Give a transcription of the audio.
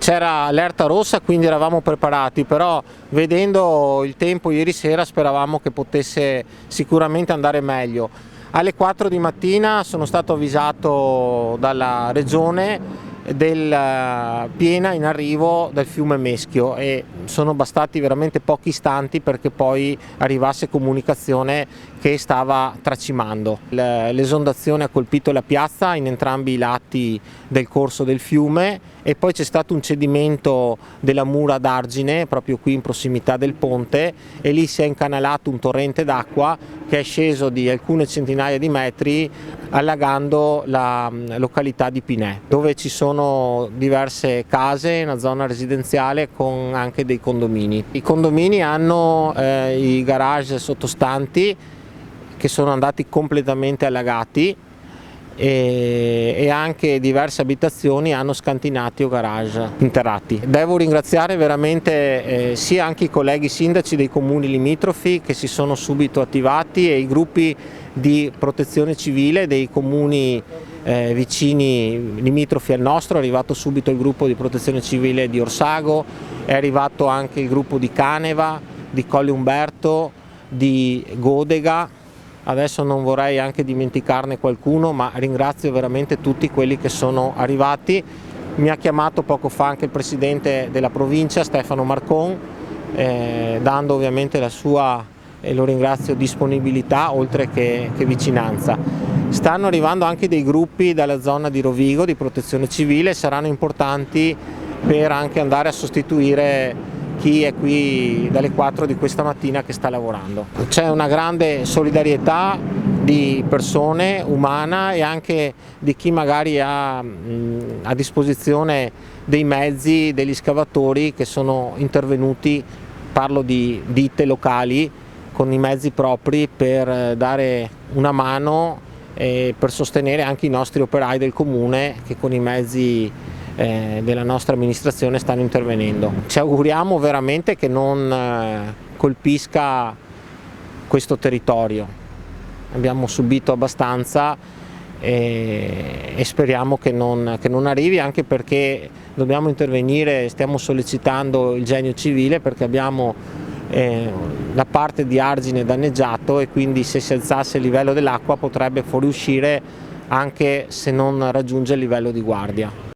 c'era allerta rossa, quindi eravamo preparati, però vedendo il tempo ieri sera speravamo che potesse sicuramente andare meglio. Alle 4 di mattina sono stato avvisato dalla regione del piena in arrivo del fiume Meschio e sono bastati veramente pochi istanti perché poi arrivasse comunicazione che stava tracimando. L'esondazione ha colpito la piazza in entrambi i lati del corso del fiume e poi c'è stato un cedimento della mura d'argine proprio qui in prossimità del ponte e lì si è incanalato un torrente d'acqua che è sceso di alcune centinaia di metri allagando la località di Pinè, dove ci sono diverse case, una zona residenziale con anche dei condomini. I condomini hanno i garage sottostanti che sono andati completamente allagati e anche diverse abitazioni hanno scantinati o garage interrati. Devo ringraziare veramente sia anche i colleghi sindaci dei comuni limitrofi che si sono subito attivati e i gruppi di protezione civile dei comuni vicini limitrofi al nostro. È arrivato subito il gruppo di protezione civile di Orsago, è arrivato anche il gruppo di Caneva, di Colle Umberto, di Godega. Adesso non vorrei anche dimenticarne qualcuno, ma ringrazio veramente tutti quelli che sono arrivati. Mi ha chiamato poco fa anche il presidente della provincia, Stefano Marcon, dando ovviamente la sua, e lo ringrazio, disponibilità oltre che vicinanza. Stanno arrivando anche dei gruppi dalla zona di Rovigo di protezione civile, saranno importanti per anche andare a sostituire chi è qui dalle 4 di questa mattina che sta lavorando. C'è una grande solidarietà di persone, umana, e anche di chi magari ha a disposizione dei mezzi, degli scavatori che sono intervenuti, parlo di ditte locali, con i mezzi propri per dare una mano e per sostenere anche i nostri operai del comune che con i mezzi della nostra amministrazione stanno intervenendo. Ci auguriamo veramente che non colpisca questo territorio, abbiamo subito abbastanza e speriamo che non arrivi, anche perché dobbiamo intervenire, stiamo sollecitando il Genio civile perché abbiamo la parte di argine danneggiato e quindi se si alzasse il livello dell'acqua potrebbe fuoriuscire anche se non raggiunge il livello di guardia.